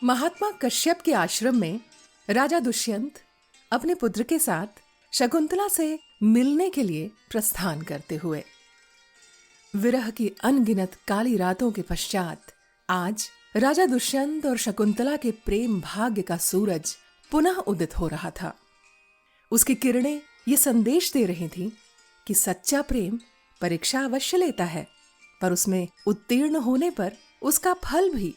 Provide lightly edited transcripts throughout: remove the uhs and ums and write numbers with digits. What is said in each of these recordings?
महात्मा कश्यप के आश्रम में राजा दुष्यंत अपने पुत्र के साथ शकुंतला से मिलने के लिए प्रस्थान करते हुए विरह की अनगिनत काली रातों के पश्चात आज राजा दुष्यंत और शकुंतला के प्रेम भाग्य का सूरज पुनः उदित हो रहा था। उसकी किरणें ये संदेश दे रही थीं कि सच्चा प्रेम परीक्षा अवश्य लेता है, पर उसमें उत्तीर्ण होने पर उसका फल भी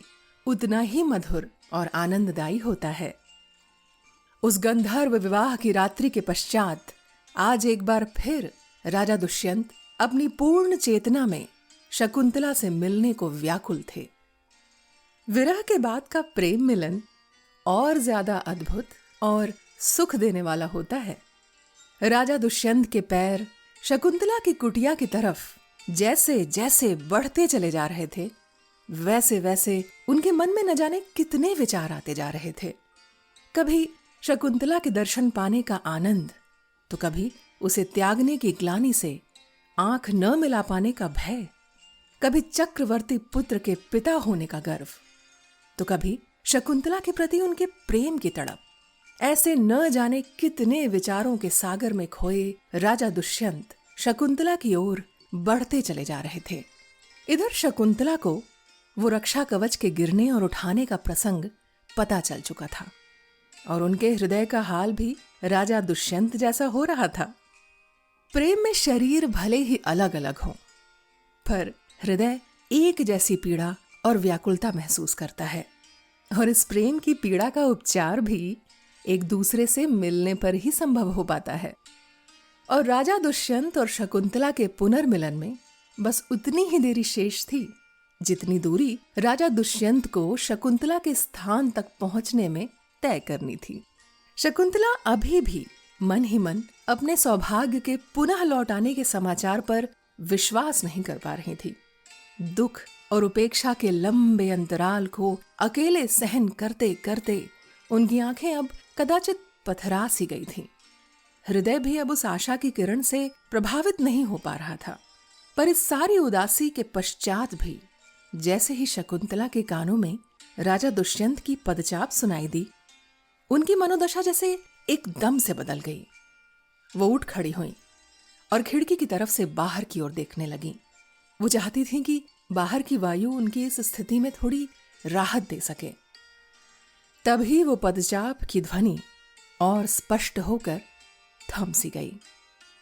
उतना ही मधुर और आनंददायी होता है। उस गंधर्व विवाह की रात्रि के पश्चात आज एक बार फिर राजा दुष्यंत अपनी पूर्ण चेतना में शकुंतला से मिलने को व्याकुल थे। विरह के बाद का प्रेम मिलन और ज्यादा अद्भुत और सुख देने वाला होता है। राजा दुष्यंत के पैर शकुंतला की कुटिया की तरफ जैसे जैसे बढ़ते चले जा रहे थे, वैसे वैसे उनके मन में न जाने कितने विचार आते जा रहे थे। कभी शकुंतला के दर्शन पाने का आनंद, तो कभी उसे त्यागने की ग्लानि से आंख न मिला पाने का भय, कभी चक्रवर्ती पुत्र के पिता होने का गर्व, तो कभी शकुंतला के प्रति उनके प्रेम की तड़प। ऐसे न जाने कितने विचारों के सागर में खोए राजा दुष्यंत शकुंतला की ओर बढ़ते चले जा रहे थे। इधर शकुंतला को वो रक्षा कवच के गिरने और उठाने का प्रसंग पता चल चुका था और उनके हृदय का हाल भी राजा दुष्यंत जैसा हो रहा था। प्रेम में शरीर भले ही अलग अलग हों, पर हृदय एक जैसी पीड़ा और व्याकुलता महसूस करता है, और इस प्रेम की पीड़ा का उपचार भी एक दूसरे से मिलने पर ही संभव हो पाता है। और राजा दुष्यंत और शकुंतला के पुनर्मिलन में बस उतनी ही देरी शेष थी जितनी दूरी राजा दुष्यंत को शकुंतला के स्थान तक पहुंचने में तय करनी थी। शकुंतला अभी भी मन ही मन अपने सौभाग्य के पुनः लौट आने के समाचार पर विश्वास नहीं कर पा रही थी। दुख और उपेक्षा के लंबे अंतराल को अकेले सहन करते करते उनकी आंखें अब कदाचित पथरा सी गई थीं। हृदय भी अब उस आशा की किरण से प्रभावित नहीं हो पा रहा था। पर इस सारी उदासी के पश्चात भी जैसे ही शकुंतला के कानों में राजा दुष्यंत की पदचाप सुनाई दी, उनकी मनोदशा जैसे एकदम से बदल गई। वो उठ खड़ी हुई और खिड़की की तरफ से बाहर की ओर देखने लगी। वो चाहती थी कि बाहर की वायु उनकी इस स्थिति में थोड़ी राहत दे सके। तभी वो पदचाप की ध्वनि और स्पष्ट होकर थम सी गई।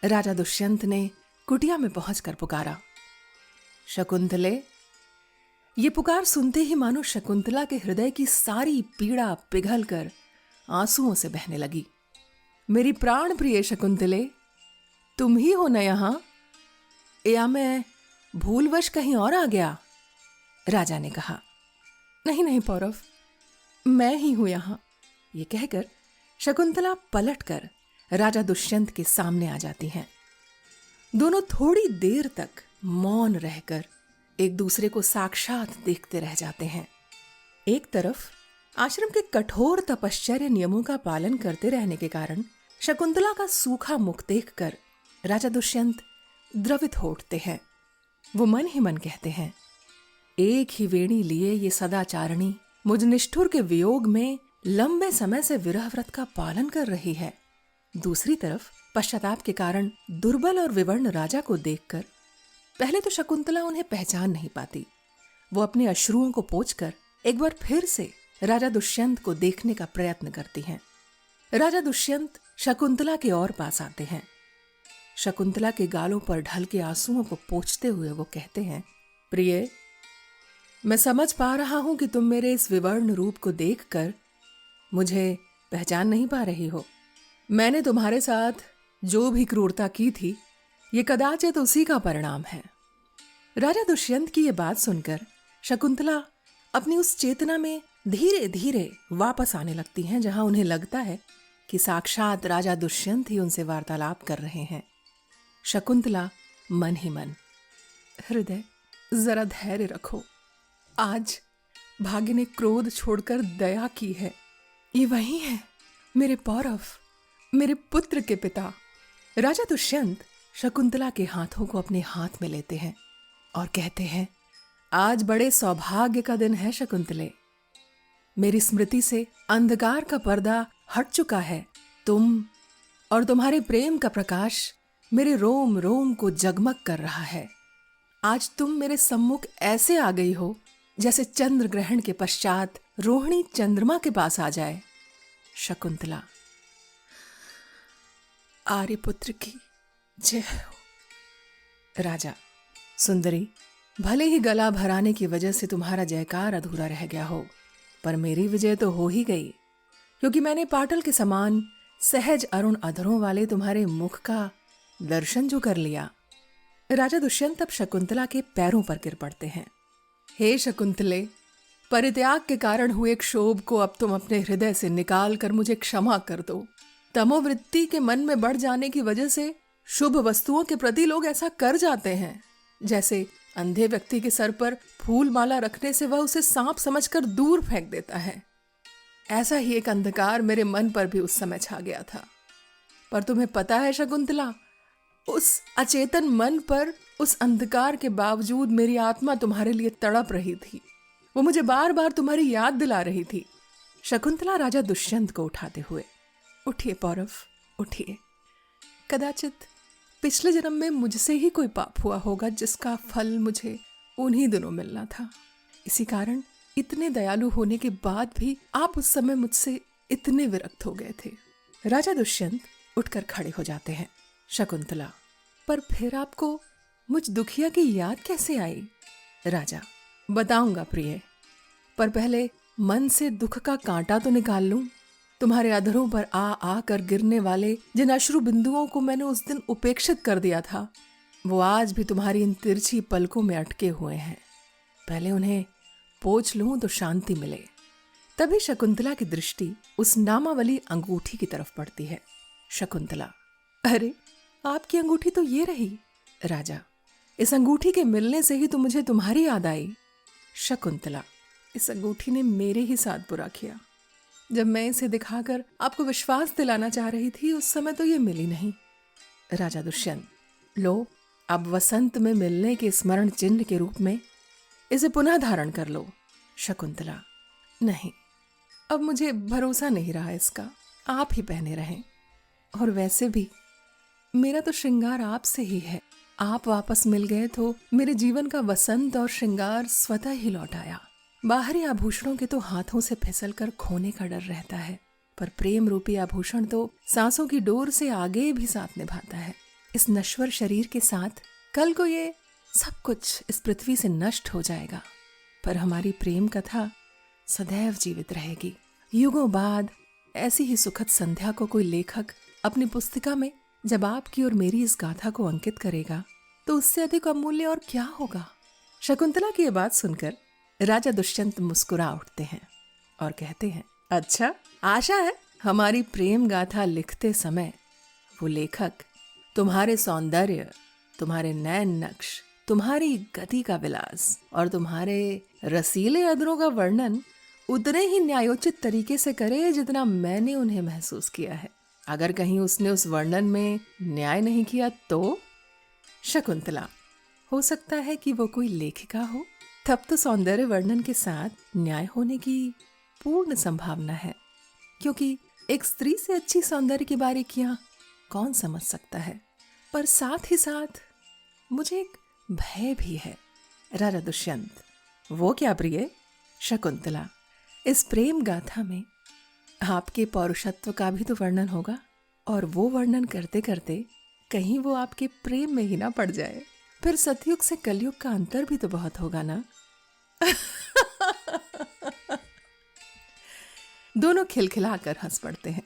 राजा दुष्यंत ने कुटिया में पहुंचकर पुकारा, शकुंतले। ये पुकार सुनते ही मानो शकुंतला के हृदय की सारी पीड़ा पिघलकर आंसुओं से बहने लगी। मेरी प्राण प्रिय शकुंतले, तुम ही हो न यहां, या मैं भूलवश कहीं और आ गया? राजा ने कहा। नहीं नहीं पौरव, मैं ही हूं यहां। ये कहकर शकुंतला पलटकर राजा दुष्यंत के सामने आ जाती हैं। दोनों थोड़ी देर तक मौन रहकर एक दूसरे को साक्षात देखते रह जाते हैं। एक तरफ आश्रम के कठोर तपश्चर्य नियमों का पालन करते रहने के कारण शकुंतला का सूखा मुख देखकर राजा दुष्यंत द्रवित हो उठते हैं। वो मन ही मन कहते हैं, एक ही वेणी लिए ये सदाचारणी मुझ निष्ठुर के वियोग में लंबे समय से विरह व्रत का पालन कर रही है। दूसरी तरफ पश्चाताप के कारण दुर्बल और विवर्ण राजा को देखकर पहले तो शकुंतला उन्हें पहचान नहीं पाती। वो अपने अश्रुओं को पोंछकर एक बार फिर से राजा दुष्यंत को देखने का प्रयत्न करती हैं। राजा दुष्यंत शकुंतला के और पास आते हैं। शकुंतला के गालों पर ढल के आंसुओं को पोंछते हुए वो कहते हैं, प्रिय, मैं समझ पा रहा हूं कि तुम मेरे इस विवर्ण रूप को देखकर मुझे पहचान नहीं पा रही हो। मैंने तुम्हारे साथ जो भी क्रूरता की थी, ये कदाचित उसी का परिणाम है। राजा दुष्यंत की ये बात सुनकर शकुंतला अपनी उस चेतना में धीरे धीरे वापस आने लगती हैं जहां उन्हें लगता है कि साक्षात राजा दुष्यंत ही उनसे वार्तालाप कर रहे हैं। शकुंतला मन ही मन, हृदय जरा धैर्य रखो, आज भाग्य ने क्रोध छोड़कर दया की है। ये वही है मेरे पौरव, मेरे पुत्र के पिता। राजा दुष्यंत शकुंतला के हाथों को अपने हाथ में लेते हैं और कहते हैं, आज बड़े सौभाग्य का दिन है शकुंतले। मेरी स्मृति से अंधकार का पर्दा हट चुका है। तुम और तुम्हारे प्रेम का प्रकाश मेरे रोम रोम को जगमग कर रहा है। आज तुम मेरे सम्मुख ऐसे आ गई हो जैसे चंद्र ग्रहण के पश्चात रोहिणी चंद्रमा के पास आ जाए। शकुंतला। आर्यपुत्र की जय हो। राजा। सुंदरी, भले ही गला भराने की वजह से तुम्हारा जयकार अधूरा रह गया हो, पर मेरी विजय तो हो ही गई, क्योंकि मैंने पाटल के समान सहज अरुण अधरों वाले तुम्हारे मुख का दर्शन जो कर लिया। राजा दुष्यंत अब शकुंतला के पैरों पर गिर पड़ते हैं। हे शकुंतले, परित्याग के कारण हुए क्षोभ को अब तुम अपने हृदय से निकाल कर मुझे क्षमा कर दो। तमोवृत्ति के मन में बढ़ जाने की वजह से शुभ वस्तुओं के प्रति लोग ऐसा कर जाते हैं, जैसे अंधे व्यक्ति के सर पर फूल माला रखने से वह उसे सांप समझकर दूर फेंक देता है। ऐसा ही एक अंधकार मेरे मन पर भी उस समय छा गया था। पर तुम्हें पता है शकुंतला, उस अचेतन मन पर उस अंधकार के बावजूद मेरी आत्मा तुम्हारे लिए तड़प रही थी। वो मुझे बार बार तुम्हारी याद दिला रही थी। शकुंतला राजा दुष्यंत को उठाते हुए, उठिए पौरव, उठिए। कदाचित पिछले जन्म में मुझसे ही कोई पाप हुआ होगा जिसका फल मुझे उन्हीं दिनों मिलना था। इसी कारण इतने दयालु होने के बाद भी आप उस समय मुझसे इतने विरक्त हो गए थे। राजा दुष्यंत उठकर खड़े हो जाते हैं। शकुंतला। पर फिर आपको मुझ दुखिया की याद कैसे आई? राजा। बताऊंगा प्रिय, पर पहले मन से दुख का कांटा तो निकाल लूं। तुम्हारे अधरों पर आ कर गिरने वाले जिन अश्रु बिंदुओं को मैंने उस दिन उपेक्षित कर दिया था, वो आज भी तुम्हारी इन तिरछी पलकों में अटके हुए हैं। पहले उन्हें पोंछ लूं तो शांति मिले। तभी शकुंतला की दृष्टि उस नामावली अंगूठी की तरफ पड़ती है। शकुंतला। अरे, आपकी अंगूठी तो ये रही। राजा। इस अंगूठी के मिलने से ही तो मुझे तुम्हारी याद आई। शकुंतला। इस अंगूठी ने मेरे ही साथ बुरा किया। जब मैं इसे दिखाकर आपको विश्वास दिलाना चाह रही थी, उस समय तो ये मिली नहीं। राजा दुष्यंत। लो, अब वसंत में मिलने के स्मरण चिन्ह के रूप में इसे पुनः धारण कर लो। शकुंतला। नहीं, अब मुझे भरोसा नहीं रहा इसका। आप ही पहने रहें। और वैसे भी मेरा तो श्रृंगार आपसे ही है। आप वापस मिल गए तो मेरे जीवन का वसंत और श्रृंगार स्वतः ही लौट आया। बाहरी आभूषणों के तो हाथों से फिसल कर खोने का डर रहता है, पर प्रेम रूपी आभूषण तो सांसों की डोर से आगे भी साथ निभाता है। इस नश्वर शरीर के साथ कल को ये सब कुछ इस पृथ्वी से नष्ट हो जाएगा, पर हमारी प्रेम कथा सदैव जीवित रहेगी। युगों बाद ऐसी ही सुखद संध्या को कोई लेखक अपनी पुस्तिका में जब आपकी और मेरी इस गाथा को अंकित करेगा, तो उससे अधिक अमूल्य और क्या होगा। शकुंतला की यह बात सुनकर राजा दुष्यंत मुस्कुरा उठते हैं और कहते हैं, अच्छा, आशा है हमारी प्रेम गाथा लिखते समय वो लेखक तुम्हारे सौंदर्य, तुम्हारे नैन नक्श, तुम्हारी गति का विलास और तुम्हारे रसीले अधरों का वर्णन उतने ही न्यायोचित तरीके से करे जितना मैंने उन्हें महसूस किया है। अगर कहीं उसने उस वर्णन में न्याय नहीं किया तो? शकुंतला। हो सकता है कि वो कोई लेखिका हो, तब तो सौंदर्य वर्णन के साथ न्याय होने की पूर्ण संभावना है, क्योंकि एक स्त्री से अच्छी सौंदर्य की बारीकियां कौन समझ सकता है। पर साथ ही साथ मुझे एक भय भी है। राजा दुष्यंत। वो क्या प्रिय? शकुंतला। इस प्रेम गाथा में आपके पौरुषत्व का भी तो वर्णन होगा, और वो वर्णन करते करते कहीं वो आपके प्रेम में ही ना पड़ जाए। फिर सतयुग से कलयुग का अंतर भी तो बहुत होगा ना। दोनों खिलखिलाकर हंस पड़ते हैं।